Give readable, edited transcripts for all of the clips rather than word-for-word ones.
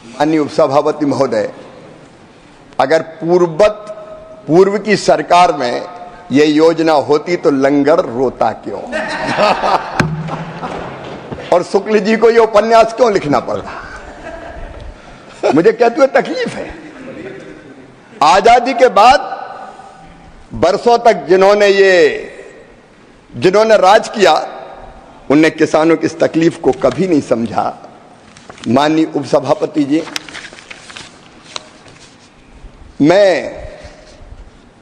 माननीय उपसभापति महोदय, अगर पूर्व की सरकार में ये योजना होती तो लंगर रोता क्यों और शुक्ल जी को ये उपन्यास क्यों लिखना पड़ा? मुझे कहते हुए तकलीफ है। आजादी के बाद बरसों तक जिन्होंने राज किया, उनने किसानों की इस तकलीफ को कभी नहीं समझा। माननीय उपसभापति जी, मैं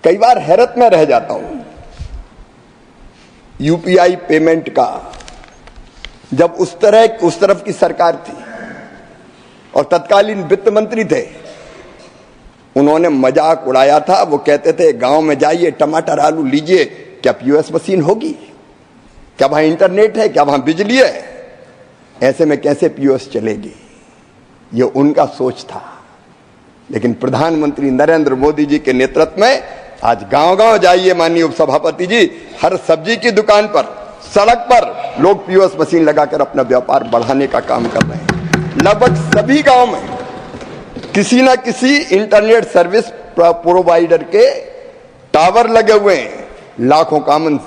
कई बार हैरत में रह जाता हूं। यूपीआई पेमेंट का जब उस तरफ की सरकार थी और तत्कालीन वित्त मंत्री थे, उन्होंने मजाक उड़ाया था। वो कहते थे गांव में जाइए, टमाटर आलू लीजिए, क्या पीओएस मशीन होगी? क्या वहां इंटरनेट है? क्या वहां बिजली है? ऐसे में कैसे पीओएस चलेगी? ये उनका सोच था। लेकिन प्रधानमंत्री नरेंद्र मोदी जी के नेतृत्व में आज गांव-गांव जाइए माननीय उपसभापति जी, हर सब्जी की दुकान पर, सड़क पर लोग पीओएस मशीन लगाकर अपना व्यापार बढ़ाने का काम कर रहे हैं। लगभग सभी गांव में किसी ना किसी इंटरनेट सर्विस प्रोवाइडर के टावर लगे हुए हैं। लाखों कॉमन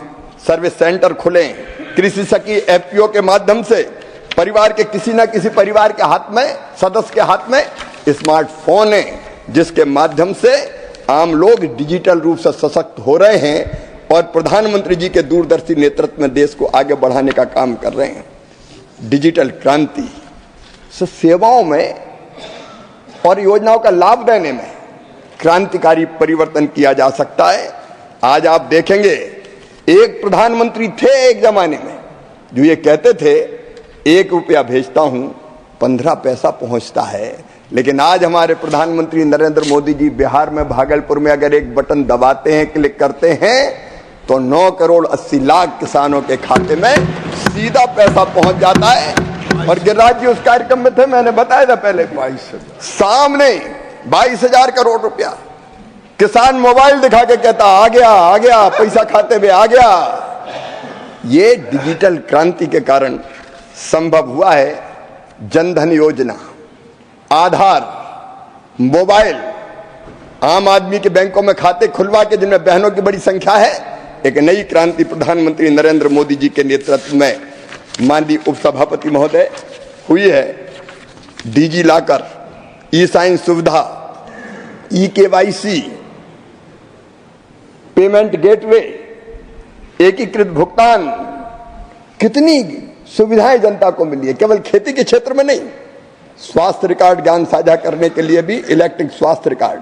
सर्विस सेंटर खुले हैं। कृषि सखी एफपीओ के माध्यम से परिवार के किसी ना किसी परिवार के हाथ में, सदस्य के हाथ में स्मार्टफोन है, जिसके माध्यम से आम लोग डिजिटल रूप से सशक्त हो रहे हैं और प्रधानमंत्री जी के दूरदर्शी नेतृत्व में देश को आगे बढ़ाने का काम कर रहे हैं। डिजिटल क्रांति से सेवाओं में और योजनाओं का लाभ देने में क्रांतिकारी परिवर्तन किया जा सकता है। आज आप देखेंगे, एक प्रधानमंत्री थे एक जमाने में जो ये कहते थे, 1 रुपया भेजता हूं 15 पैसा पहुंचता है। लेकिन आज हमारे प्रधानमंत्री नरेंद्र मोदी जी बिहार में, भागलपुर में अगर एक बटन दबाते हैं, क्लिक करते हैं, तो 9 करोड़ 80 लाख किसानों के खाते में सीधा पैसा पहुंच जाता है। और गिरिराज जी उस कार्यक्रम में थे, मैंने बताया था पहले, सामने 22,000 करोड़ रुपया। किसान मोबाइल दिखा के कहता आ गया, पैसा खाते में आ गया। ये डिजिटल क्रांति के कारण संभव हुआ है। जनधन योजना, आधार, मोबाइल, आम आदमी के बैंकों में खाते खुलवा के, जिनमें बहनों की बड़ी संख्या है। एक नई क्रांति प्रधानमंत्री नरेंद्र मोदी जी के नेतृत्व में माननीय उपसभापति महोदय हुई है। डीजी लॉकर, ई साइन सुविधा, ई केवाईसी, पेमेंट गेटवे, एकीकृत भुगतान, कितनी सुविधाएं जनता को मिली है। केवल खेती के क्षेत्र में नहीं, स्वास्थ्य रिकॉर्ड ज्ञान साझा करने के लिए भी इलेक्ट्रिक स्वास्थ्य रिकॉर्ड,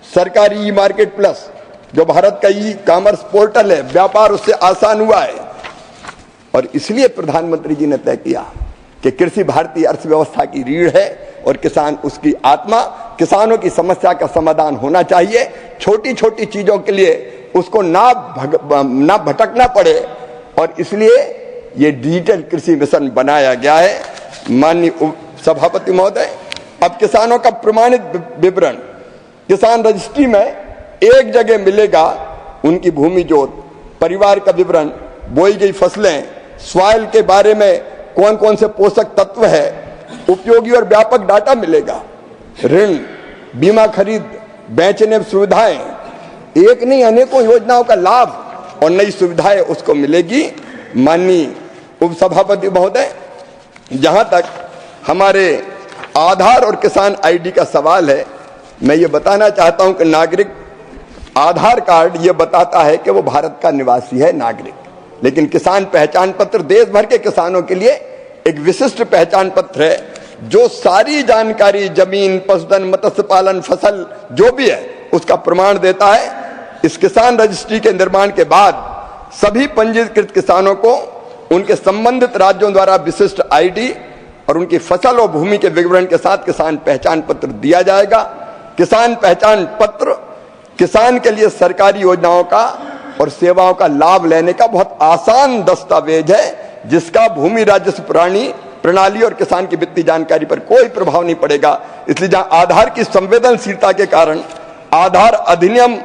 सरकारी ई मार्केट प्लस, जो भारत का ई कॉमर्स पोर्टल है, व्यापार उससे आसान हुआ है। और इसलिए प्रधानमंत्री जी ने तय किया कि कृषि भारतीय अर्थव्यवस्था की रीढ़ है और किसान उसकी आत्मा। किसानों की समस्या का समाधान होना चाहिए। छोटी छोटी चीजों के लिए उसको ना भटकना पड़े, और इसलिए ये डिजिटल कृषि मिशन बनाया गया है। माननीय सभापति महोदय, अब किसानों का प्रमाणित विवरण किसान रजिस्ट्री में एक जगह मिलेगा। उनकी भूमि जोत, परिवार का विवरण, बोई गई फसलें, सॉइल के बारे में कौन कौन से पोषक तत्व है, उपयोगी और व्यापक डाटा मिलेगा। ऋण, बीमा खरीद, बेचने सुविधाएं, एक नहीं अनेकों योजनाओं का लाभ और नई सुविधाएं उसको मिलेगी। माननीय उपसभापति महोदय, जहां तक हमारे आधार और किसान आईडी का सवाल है, मैं ये बताना चाहता हूं कि नागरिक आधार कार्ड ये बताता है कि वो भारत का निवासी है, नागरिक। लेकिन किसान पहचान पत्र देश भर के किसानों के लिए एक विशिष्ट पहचान पत्र है, जो सारी जानकारी, जमीन, पशुधन, मत्स्य पालन, फसल जो भी है, उसका प्रमाण देता है। इस किसान रजिस्ट्री के निर्माण के बाद सभी पंजीकृत किसानों को उनके संबंधित राज्यों द्वारा विशिष्ट आईडी और उनकी फसल और भूमि के विवरण के साथ किसान पहचान पत्र दिया जाएगा। किसान पहचान पत्र किसान के लिए सरकारी योजनाओं का और सेवाओं का लाभ लेने का बहुत आसान दस्तावेज है, जिसका भूमि राजस्व प्रणाली और किसान की वित्तीय जानकारी पर कोई प्रभाव नहीं पड़ेगा। इसलिए जहां आधार की संवेदनशीलता के कारण आधार अधिनियम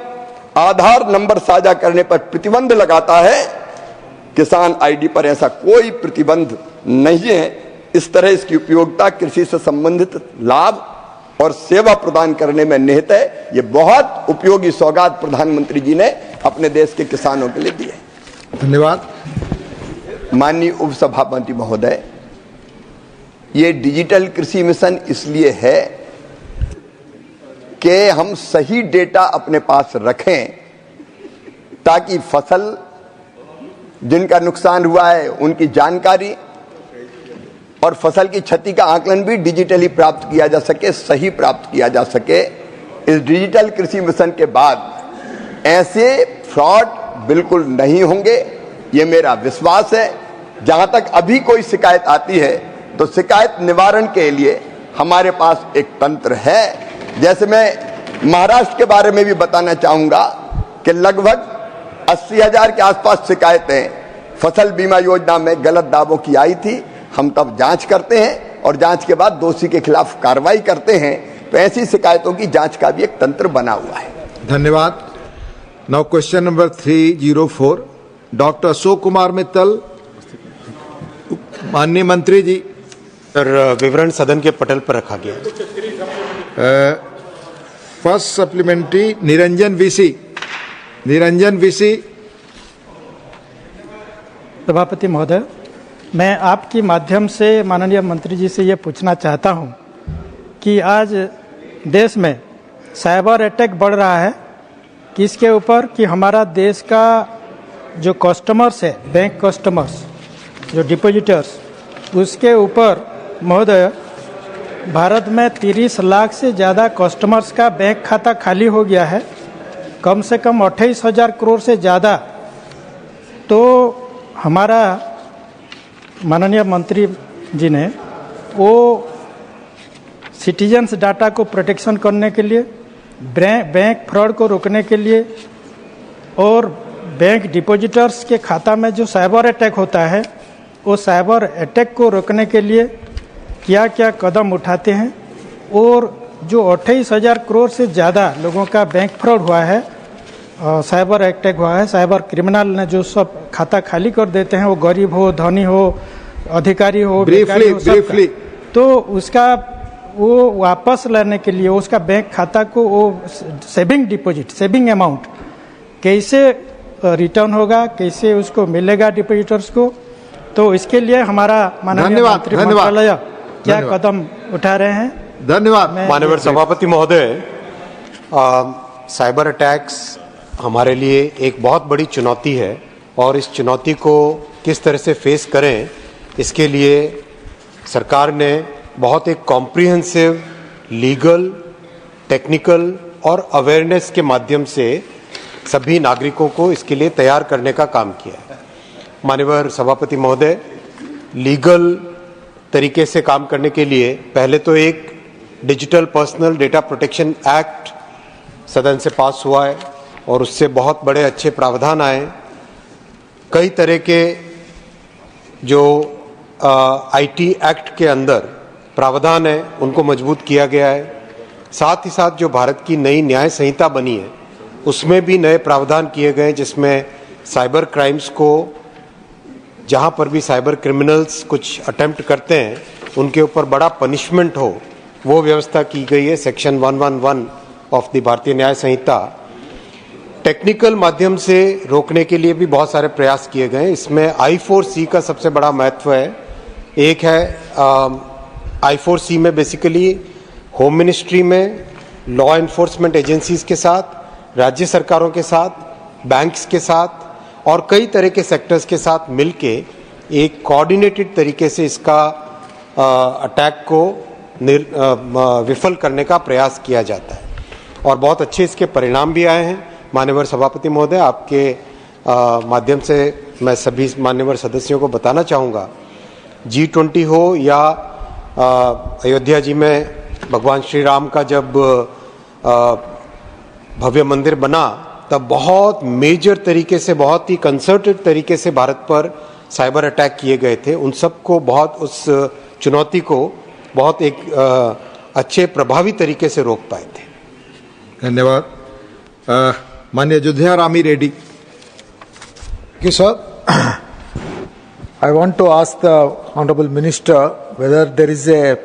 आधार नंबर साझा करने पर प्रतिबंध लगाता है, किसान आईडी पर ऐसा कोई प्रतिबंध नहीं है। इस तरह इसकी उपयोगिता कृषि से संबंधित लाभ और सेवा प्रदान करने में निहित है। ये बहुत उपयोगी सौगात प्रधानमंत्री जी ने अपने देश के किसानों के लिए दी है। धन्यवाद। माननीय उपसभापति महोदय, ये डिजिटल कृषि मिशन इसलिए है कि हम सही डेटा अपने पास रखें ताकि फसल जिनका नुकसान हुआ है उनकी जानकारी और फसल की क्षति का आकलन भी डिजिटली प्राप्त किया जा सके, सही प्राप्त किया जा सके। इस डिजिटल कृषि मिशन के बाद ऐसे फ्रॉड बिल्कुल नहीं होंगे, ये मेरा विश्वास है। जहां तक अभी कोई शिकायत आती है तो शिकायत निवारण के लिए हमारे पास एक तंत्र है। जैसे मैं महाराष्ट्र के बारे में भी बताना चाहूंगा कि लगभग 80,000 के आसपास शिकायतें फसल बीमा योजना में गलत दावों की आई थी। हम तब जांच करते हैं और जांच के बाद दोषी के खिलाफ कार्रवाई करते हैं। तो ऐसी शिकायतों की जांच का भी एक तंत्र बना हुआ है। धन्यवाद। Now question number 304, doctor Ashok Kumar Mittal. माननीय मंत्री जी। सर, विवरण सदन के पटल पर रखा गया। First supplementary Niranjan VC. Niranjan VC. सभापति महोदय, मैं आपके माध्यम से माननीय मंत्री जी से ये पूछना चाहता हूँ कि आज देश में साइबर अटैक बढ़ रहा है, किसके ऊपर कि हमारा देश का जो कस्टमर्स है, बैंक कस्टमर्स, जो डिपॉजिटर्स, उसके ऊपर महोदय भारत में 30 लाख से ज़्यादा कस्टमर्स का बैंक खाता खाली हो गया है, कम से कम 28,000 करोड़ से ज़्यादा। तो हमारा माननीय मंत्री जी ने वो सिटीजन्स डाटा को प्रोटेक्शन करने के लिए, बैंक फ्रॉड को रोकने के लिए और बैंक डिपॉजिटर्स के खाता में जो साइबर अटैक होता है, वो साइबर अटैक को रोकने के लिए क्या क्या कदम उठाते हैं, और जो 28,000 करोड़ से ज़्यादा लोगों का बैंक फ्रॉड हुआ है, साइबर अटैक हुआ है, साइबर क्रिमिनल ने जो सब खाता खाली कर देते हैं, वो गरीब हो, धनी हो, अधिकारी हो, ब्रीफली तो उसका वो वापस लाने के लिए उसका बैंक खाता को वो सेविंग डिपॉजिट, सेविंग अमाउंट कैसे रिटर्न होगा, कैसे उसको मिलेगा डिपॉजिटर्स को, तो इसके लिए हमारा माननीय मंत्री मंत्रालय क्या कदम उठा रहे हैं। धन्यवाद। माननीय सभापति महोदय, साइबर अटैक्स हमारे लिए एक बहुत बड़ी चुनौती है और इस चुनौती को किस तरह से फेस करें, इसके लिए सरकार ने बहुत एक कॉम्प्रिहेंसिव लीगल, टेक्निकल और अवेयरनेस के माध्यम से सभी नागरिकों को इसके लिए तैयार करने का काम किया है। माननीय सभापति महोदय, लीगल तरीके से काम करने के लिए पहले तो एक digital personal data protection act सदन से पास हुआ है और उससे बहुत बड़े अच्छे प्रावधान आए। कई तरह के जो आईटी एक्ट के अंदर प्रावधान है उनको मजबूत किया गया है। साथ ही साथ जो भारत की नई न्याय संहिता बनी है उसमें भी नए प्रावधान किए गए, जिसमें साइबर क्राइम्स को, जहां पर भी साइबर क्रिमिनल्स कुछ अटेम्प्ट करते हैं उनके ऊपर बड़ा पनिशमेंट हो, वो व्यवस्था की गई है। सेक्शन 111 ऑफ द भारतीय न्याय संहिता। टेक्निकल माध्यम से रोकने के लिए भी बहुत सारे प्रयास किए गए। इसमें I4C का सबसे बड़ा महत्व है। एक है I4C में बेसिकली होम मिनिस्ट्री में लॉ एनफोर्समेंट एजेंसीज के साथ, राज्य सरकारों के साथ, बैंक्स के साथ और कई तरह के सेक्टर्स के साथ मिलके एक कोऑर्डिनेटेड तरीके से इसका अटैक को विफल करने का प्रयास किया जाता है और बहुत अच्छे इसके परिणाम भी आए हैं। माननीय सभापति महोदय, आपके माध्यम से मैं सभी माननीय सदस्यों को बताना चाहूँगा, G20 हो या अयोध्या जी में भगवान श्री राम का जब भव्य मंदिर बना, तब बहुत मेजर तरीके से, बहुत ही कंसर्टेड तरीके से भारत पर साइबर अटैक किए गए थे। उन सबको बहुत, उस चुनौती को बहुत एक अच्छे प्रभावी तरीके से रोक पाए थे। धन्यवाद। माननीय Ayodhya Rami Reddy. Sir, I want to ask the Honorable Minister whether there is a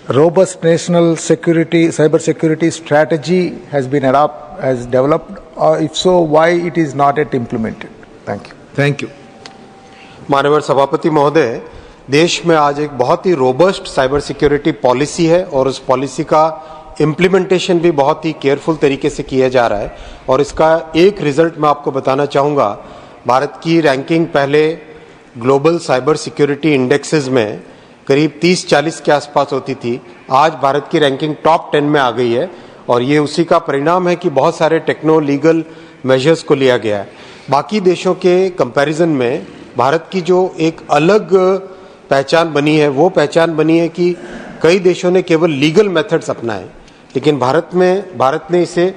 robust national security, cyber security strategy has been developed? Or if so, why it is not yet implemented? Thank you. Thank you. माननीय सभापति महोदय, देश में आज एक बहुत ही robust cyber security policy है और उस पॉलिसी का इम्प्लीमेंटेशन भी बहुत ही केयरफुल तरीके से किया जा रहा है। और इसका एक रिजल्ट मैं आपको बताना चाहूँगा। भारत की रैंकिंग पहले ग्लोबल साइबर सिक्योरिटी इंडेक्सेस में करीब 30-40 के आसपास होती थी, आज भारत की रैंकिंग टॉप 10 में आ गई है और ये उसी का परिणाम है कि बहुत सारे टेक्नो लीगल मेजर्स को लिया गया है। बाकी देशों के कंपैरिजन में भारत की जो एक अलग पहचान बनी है, वो पहचान बनी है कि कई देशों ने केवल लीगल मेथड्स अपनाए, लेकिन भारत ने इसे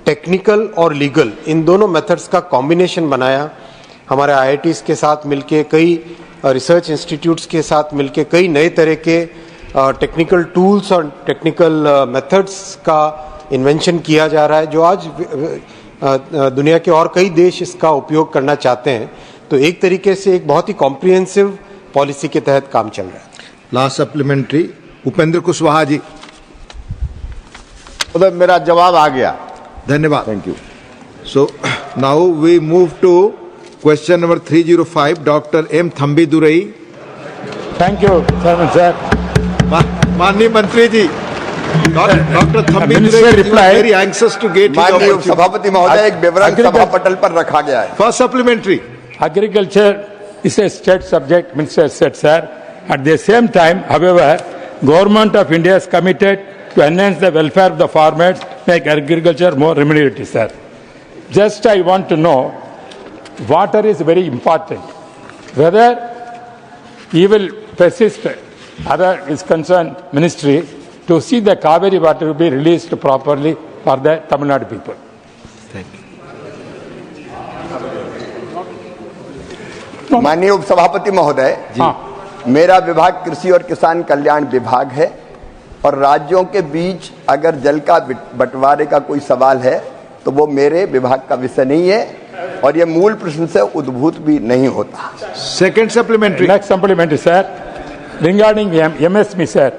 टेक्निकल और लीगल इन दोनों मेथड्स का कॉम्बिनेशन बनाया। हमारे आईआईटीज के साथ मिलके, कई रिसर्च इंस्टीट्यूट्स के साथ मिलके कई नए तरह के टेक्निकल टूल्स और टेक्निकल मेथड्स का इन्वेंशन किया जा रहा है, जो आज दुनिया के और कई देश इसका उपयोग करना चाहते हैं। तो एक तरीके से एक बहुत ही कॉम्प्रिहेंसिव पॉलिसी के तहत काम चल रहा है। Last supplementary Upendra Kushwaha ji. तो मेरा जवाब आ गया। धन्यवाद। Thank you. So now we move to question number 305, Dr. M. Thambidurai. Thank you, Chairman, sir. माननीय मंत्री जी, doctor Thambidurai very anxious to get his माननीय opportunity. सभापति महोदय, एक विवरण सभा पटल पर रखा गया है। First supplementary. Agriculture is a state subject, Minister said, sir. At the same time, however, Government of India is committed to enhance the welfare of the farmers, make agriculture more remunerative, sir. Just I want to know, water is very important. Whether he will persist, other is concerned ministry, to see the Kaveri water will be released properly for the Tamil Nadu people. माननीय उपसभापति महोदय, मेरा विभाग कृषि और किसान कल्याण विभाग है और राज्यों के बीच अगर जल का बंटवारे का कोई सवाल है तो वो मेरे विभाग का विषय नहीं है और ये मूल प्रश्न से उद्भूत भी नहीं होता। Second supplementary. Next supplementary, sir. Regarding MSP, sir,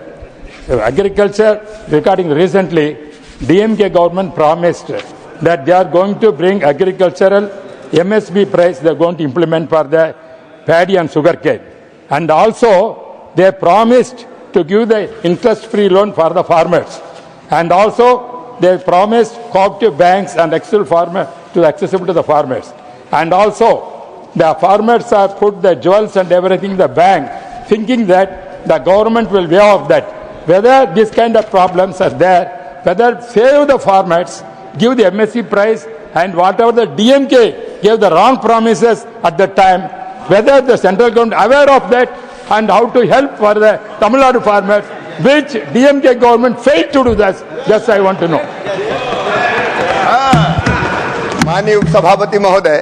agriculture, regarding recently, DMK government promised that they are going to bring agricultural MSP price they are going to implement for the paddy and sugarcane. And also, they promised to give the interest-free loan for the farmers. And also, they promised cooperative banks and accessible to the farmers. And also, the farmers have put the jewels and everything in the bank, thinking that the government will waive off that. Whether these kind of problems are there, whether save the farmers, give the MSP price, and whatever the DMK gave the wrong promises at the time, whether the central government aware of that and how to help for the Tamil Nadu farmers, which DMK government failed to do this, just I want to know. माननीय उपसभापति महोदय,